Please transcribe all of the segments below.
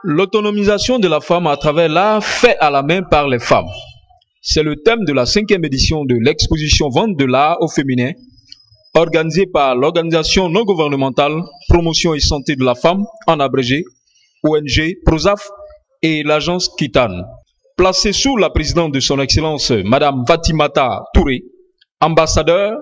L'autonomisation de la femme à travers l'art fait à la main par les femmes. C'est le thème de la 5e édition de l'exposition Vente de l'art au féminin, organisée par l'organisation non gouvernementale Promotion et Santé de la Femme, en abrégé, ONG Prosaf et l'agence Kitane. Placée sous la présidente de son Excellence, Madame Fatimata Touré, ambassadeur,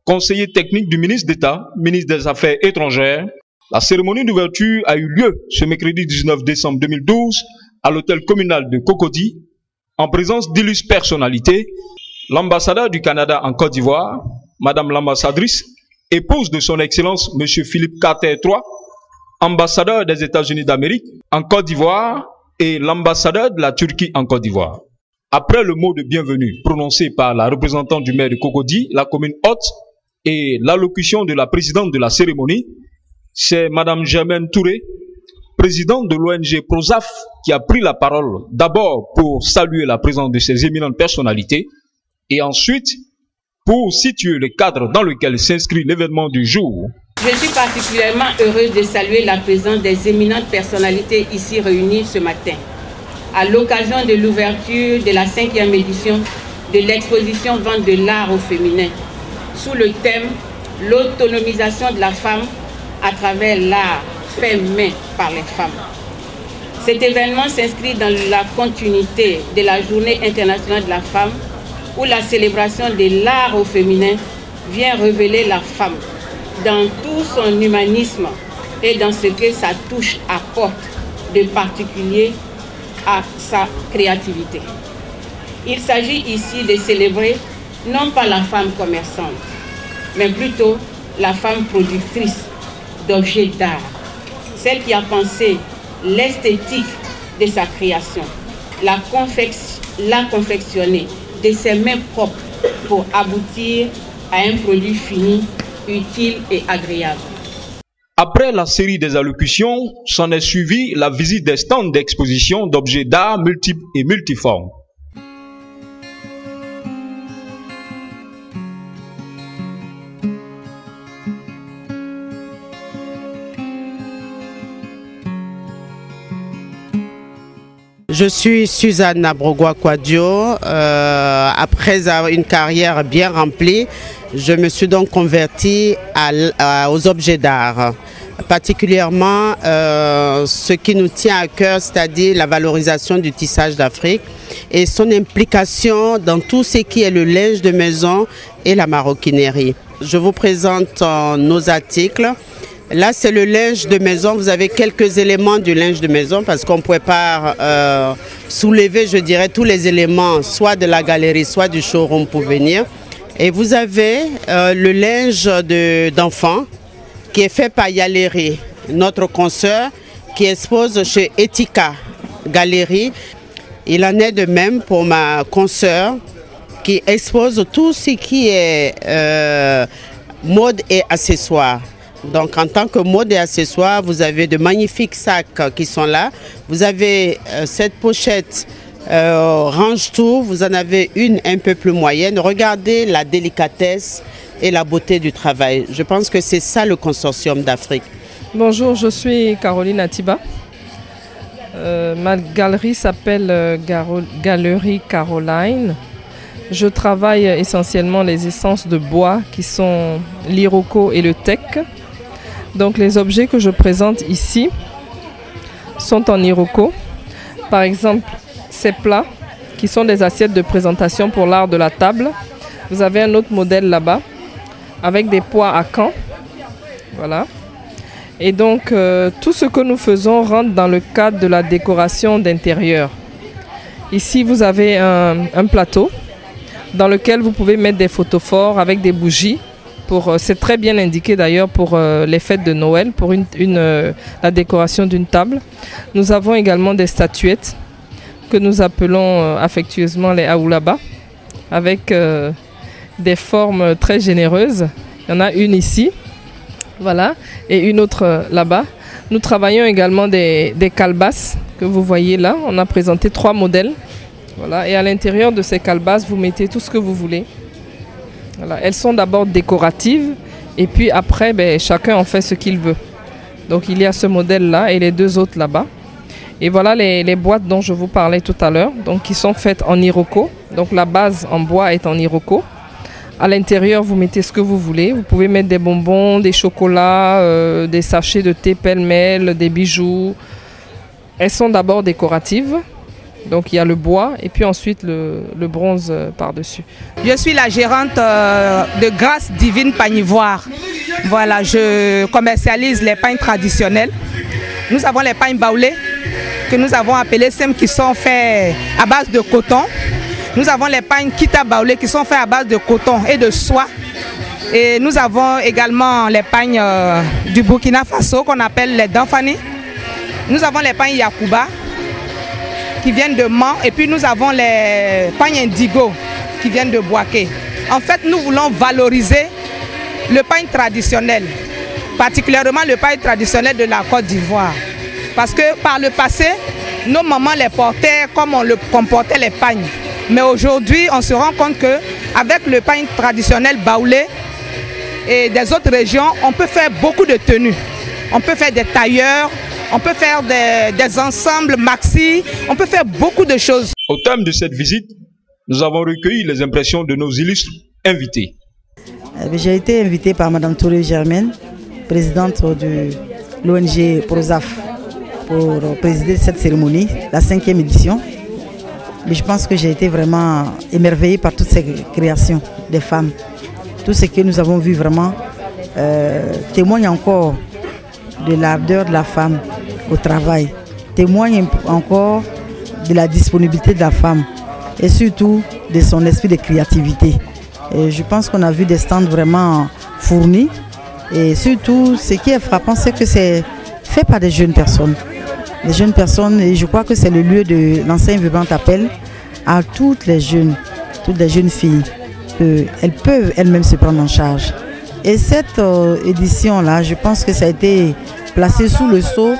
conseiller technique du ministre d'État, ministre des Affaires étrangères, la cérémonie d'ouverture a eu lieu ce mercredi 19 décembre 2012 à l'hôtel communal de Cocody, en présence d'illustres personnalités, l'ambassadeur du Canada en Côte d'Ivoire, Madame l'ambassadrice, épouse de son Excellence M. Philippe Carter III, ambassadeur des États-Unis d'Amérique en Côte d'Ivoire et l'ambassadeur de la Turquie en Côte d'Ivoire. Après le mot de bienvenue prononcé par la représentante du maire de Cocody, la commune haute, et l'allocution de la présidente de la cérémonie, c'est Madame Germaine Touré, présidente de l'ONG Prosaf, qui a pris la parole d'abord pour saluer la présence de ces éminentes personnalités et ensuite pour situer le cadre dans lequel s'inscrit l'événement du jour. Je suis particulièrement heureuse de saluer la présence des éminentes personnalités ici réunies ce matin, à l'occasion de l'ouverture de la 5e édition de l'exposition Vente de l'art au féminin, sous le thème « L'autonomisation de la femme à travers l'art fait main par les femmes ». Cet événement s'inscrit dans la continuité de la Journée internationale de la femme, où la célébration de l'art au féminin vient révéler la femme dans tout son humanisme et dans ce que sa touche apporte de particulier à sa créativité. Il s'agit ici de célébrer non pas la femme commerçante, mais plutôt la femme productrice d'objets d'art, celle qui a pensé l'esthétique de sa création, la confectionner de ses mains propres pour aboutir à un produit fini, utile et agréable. Après la série des allocutions, s'en est suivi la visite des stands d'exposition d'objets d'art multiples et multiformes. Je suis Suzanne Abrogua-Quadio. Après une carrière bien remplie, je me suis donc convertie aux objets d'art. Particulièrement ce qui nous tient à cœur, c'est-à-dire la valorisation du tissage d'Afrique et son implication dans tout ce qui est le linge de maison et la maroquinerie. Je vous présente nos articles. Là, c'est le linge de maison. Vous avez quelques éléments du linge de maison parce qu'on ne pouvait pas soulever, je dirais, tous les éléments, soit de la galerie, soit du showroom pour venir. Et vous avez le linge d'enfant qui est fait par Yaleri, notre consoeur, qui expose chez Etika Galerie. Il en est de même pour ma consoeur qui expose tout ce qui est mode et accessoires. Donc en tant que mode et accessoires, vous avez de magnifiques sacs qui sont là. Vous avez cette pochette range tout, vous en avez une un peu plus moyenne. Regardez la délicatesse et la beauté du travail. Je pense que c'est ça le consortium d'Afrique. Bonjour, je suis Caroline Atiba. Ma galerie s'appelle Galerie Caroline. Je travaille essentiellement les essences de bois qui sont l'iroko et le teck. Donc les objets que je présente ici sont en iroko. Par exemple, ces plats qui sont des assiettes de présentation pour l'art de la table. Vous avez un autre modèle là-bas avec des pois à Caen. Voilà. Et donc tout ce que nous faisons rentre dans le cadre de la décoration d'intérieur. Ici vous avez un plateau dans lequel vous pouvez mettre des photophores avec des bougies. C'est très bien indiqué d'ailleurs pour les fêtes de Noël, pour la décoration d'une table. Nous avons également des statuettes que nous appelons affectueusement les aoulaba, avec des formes très généreuses. Il y en a une ici, voilà, et une autre là-bas. Nous travaillons également des calebasses que vous voyez là. On a présenté 3 modèles. Voilà, et à l'intérieur de ces calebasses, vous mettez tout ce que vous voulez. Voilà, elles sont d'abord décoratives et puis après, chacun en fait ce qu'il veut. Donc il y a ce modèle-là et les 2 autres là-bas. Et voilà les boîtes dont je vous parlais tout à l'heure, donc qui sont faites en iroko. Donc la base en bois est en iroko. À l'intérieur, vous mettez ce que vous voulez. Vous pouvez mettre des bonbons, des chocolats, des sachets de thé pêle-mêle, des bijoux. Elles sont d'abord décoratives. Donc il y a le bois et puis ensuite le bronze par-dessus. Je suis la gérante de Grâce Divine Pagnivoire. Voilà, je commercialise les pagnes traditionnels. Nous avons les pagnes baoulées que nous avons appelées sem qui sont faits à base de coton. Nous avons les pagnes kita baoulées qui sont faits à base de coton et de soie. Et nous avons également les pagnes du Burkina Faso qu'on appelle les Danfani. Nous avons les pagnes Yakuba qui viennent de Mans et puis nous avons les pagnes indigo qui viennent de Boaké. En fait, nous voulons valoriser le pagne traditionnel, particulièrement le pagne traditionnel de la Côte d'Ivoire. Parce que par le passé, nos mamans les portaient comme on portait les pagnes. Mais aujourd'hui, on se rend compte qu'avec le pagne traditionnel baoulé et des autres régions, on peut faire beaucoup de tenues. On peut faire des tailleurs, on peut faire des ensembles maxi, on peut faire beaucoup de choses. Au terme de cette visite, nous avons recueilli les impressions de nos illustres invités. J'ai été invitée par Mme Touré Germaine, présidente de l'ONG Prozaf, pour présider cette cérémonie, la 5e édition. Mais je pense que j'ai été vraiment émerveillée par toutes ces créations des femmes. Tout ce que nous avons vu vraiment témoigne encore de l'ardeur de la femme au travail, témoigne encore de la disponibilité de la femme et surtout de son esprit de créativité. Et je pense qu'on a vu des stands vraiment fournis et surtout ce qui est frappant, c'est que c'est fait par des jeunes personnes. Des jeunes personnes, et je crois que c'est le lieu de l'enseigne vivante appel à toutes les jeunes filles qu'elles peuvent elles-mêmes se prendre en charge. Et cette édition-là, je pense que ça a été placé sous le sceau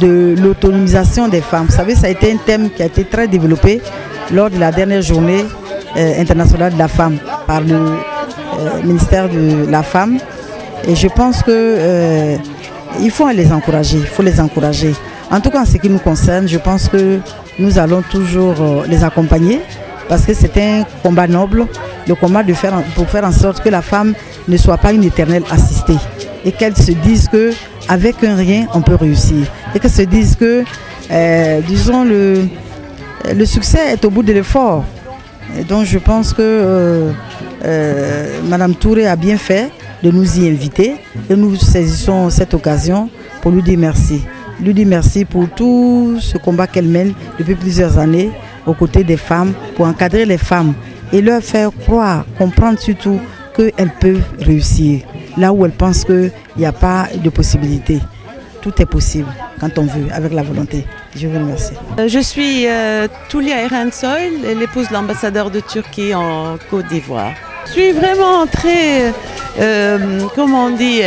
de l'autonomisation des femmes. Vous savez, ça a été un thème qui a été très développé lors de la dernière journée internationale de la femme par le ministère de la Femme. Et je pense que il faut les encourager, il faut les encourager. En tout cas, en ce qui nous concerne, je pense que nous allons toujours les accompagner parce que c'est un combat noble, le combat pour faire en sorte que la femme ne soit pas une éternelle assistée et qu'elle se dise qu'avec un rien, on peut réussir. Et qu'elle se dise que, disons, le succès est au bout de l'effort. Et donc je pense que Mme Touré a bien fait de nous y inviter et nous saisissons cette occasion pour lui dire merci. Lui dire merci pour tout ce combat qu'elle mène depuis plusieurs années aux côtés des femmes, pour encadrer les femmes et leur faire croire, comprendre surtout qu'elles peuvent réussir. Là où elles pensent qu'il n'y a pas de possibilité. Tout est possible quand on veut, avec la volonté. Je vous remercie. Je suis Tulia Erensoy, l'épouse de l'ambassadeur de Turquie en Côte d'Ivoire. Je suis vraiment très,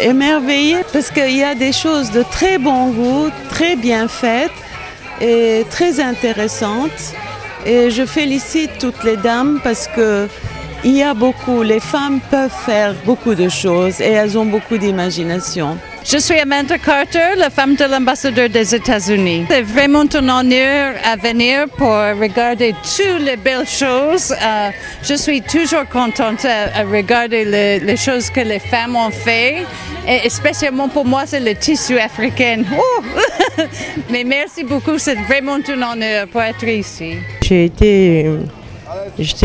émerveillée parce qu'il y a des choses de très bon goût, très bien faites et très intéressantes. Et je félicite toutes les dames parce que les femmes peuvent faire beaucoup de choses et elles ont beaucoup d'imagination. Je suis Amanda Carter, la femme de l'ambassadeur des États-Unis. C'est vraiment un honneur à venir pour regarder toutes les belles choses. Je suis toujours contente à regarder les choses que les femmes ont fait. Et spécialement pour moi, c'est le tissu africain. Mais merci beaucoup, c'est vraiment un honneur pour être ici. J'étais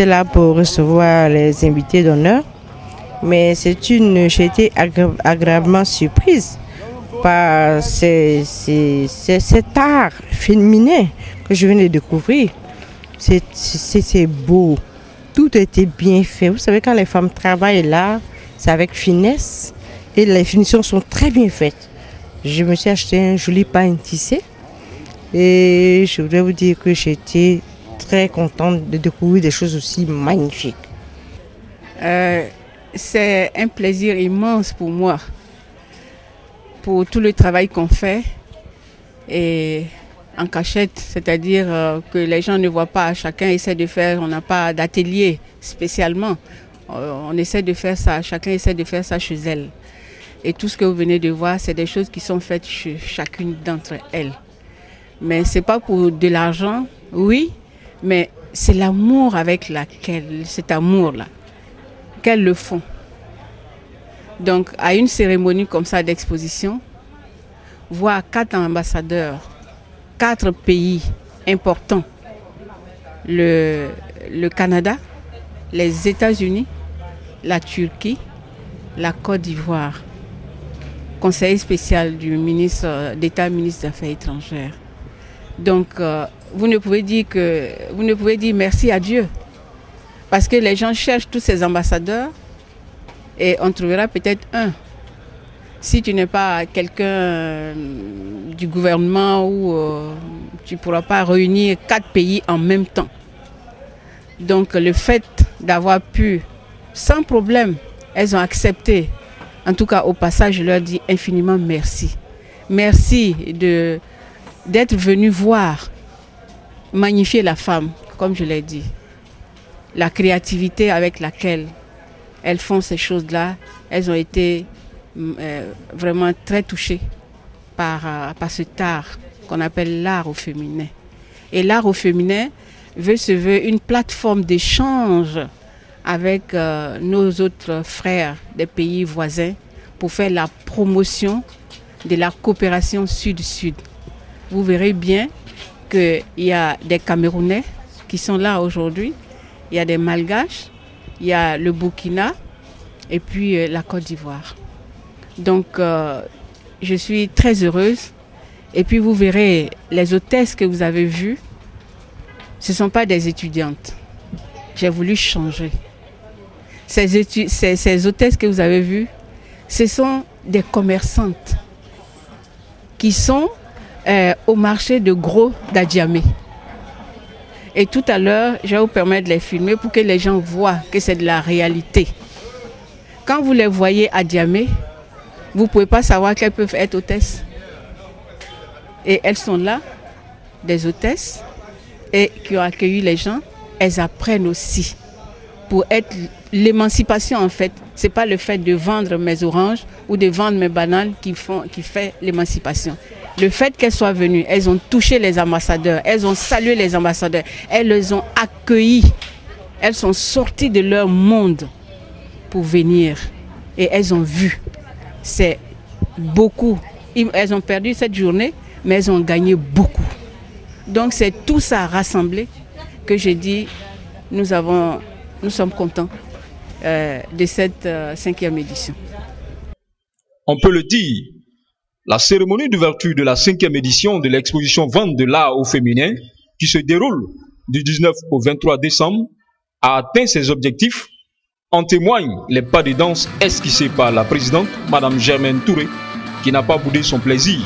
là pour recevoir les invités d'honneur. Mais j'ai été agréablement surprise par cet art féminin que je viens de découvrir. C'était beau, tout était bien fait. Vous savez, quand les femmes travaillent là, c'est avec finesse et les finitions sont très bien faites. Je me suis acheté un joli pagne tissé et je voudrais vous dire que j'étais très contente de découvrir des choses aussi magnifiques. C'est un plaisir immense pour moi, pour tout le travail qu'on fait et en cachette, c'est-à-dire que les gens ne voient pas, chacun essaie de faire, on n'a pas d'atelier spécialement, on essaie de faire ça, chacun essaie de faire ça chez elle. Et tout ce que vous venez de voir, c'est des choses qui sont faites chez chacune d'entre elles. Mais ce n'est pas pour de l'argent, oui, mais c'est l'amour avec cet amour-là, qu'elles le font. Donc, à une cérémonie comme ça d'exposition, voir 4 ambassadeurs, 4 pays importants, le Canada, les États-Unis, la Turquie, la Côte d'Ivoire, conseiller spécial du ministre d'État, ministre des Affaires étrangères. Donc, vous ne pouvez dire merci à Dieu, parce que les gens cherchent tous ces ambassadeurs et on trouvera peut-être un. Si tu n'es pas quelqu'un du gouvernement ou tu ne pourras pas réunir 4 pays en même temps. Donc le fait d'avoir pu, sans problème, elles ont accepté. En tout cas, au passage, je leur dis infiniment merci. Merci d'être venu voir, magnifier la femme, comme je l'ai dit. La créativité avec laquelle elles font ces choses-là, elles ont été vraiment très touchées par cet art qu'on appelle l'art au féminin. Et l'art au féminin se veut une plateforme d'échange avec nos autres frères des pays voisins pour faire la promotion de la coopération sud-sud. Vous verrez bien qu'il y a des Camerounais qui sont là aujourd'hui, il y a des Malgaches, il y a le Burkina et puis la Côte d'Ivoire. Donc je suis très heureuse. Et puis vous verrez, les hôtesses que vous avez vues, ce ne sont pas des étudiantes. J'ai voulu changer. Ces hôtesses que vous avez vues, ce sont des commerçantes qui sont au marché de Gros d'Adjamé. Et tout à l'heure, je vais vous permettre de les filmer pour que les gens voient que c'est de la réalité. Quand vous les voyez à Adjamé, vous ne pouvez pas savoir qu'elles peuvent être hôtesses. Et elles sont là, des hôtesses, et qui ont accueilli les gens. Elles apprennent aussi. Pour être l'émancipation, en fait, ce n'est pas le fait de vendre mes oranges ou de vendre mes bananes qui fait l'émancipation. Le fait qu'elles soient venues, elles ont touché les ambassadeurs, elles ont salué les ambassadeurs, elles les ont accueillis. Elles sont sorties de leur monde pour venir. Et elles ont vu. C'est beaucoup. Elles ont perdu cette journée, mais elles ont gagné beaucoup. Donc c'est tout ça rassemblé que j'ai dit, nous sommes contents de cette 5e édition. On peut le dire, la cérémonie d'ouverture de la 5e édition de l'exposition Vente de l'art au féminin, qui se déroule du 19 au 23 décembre, a atteint ses objectifs. En témoignent les pas de danse esquissés par la présidente, Mme Germaine Touré, qui n'a pas boudé son plaisir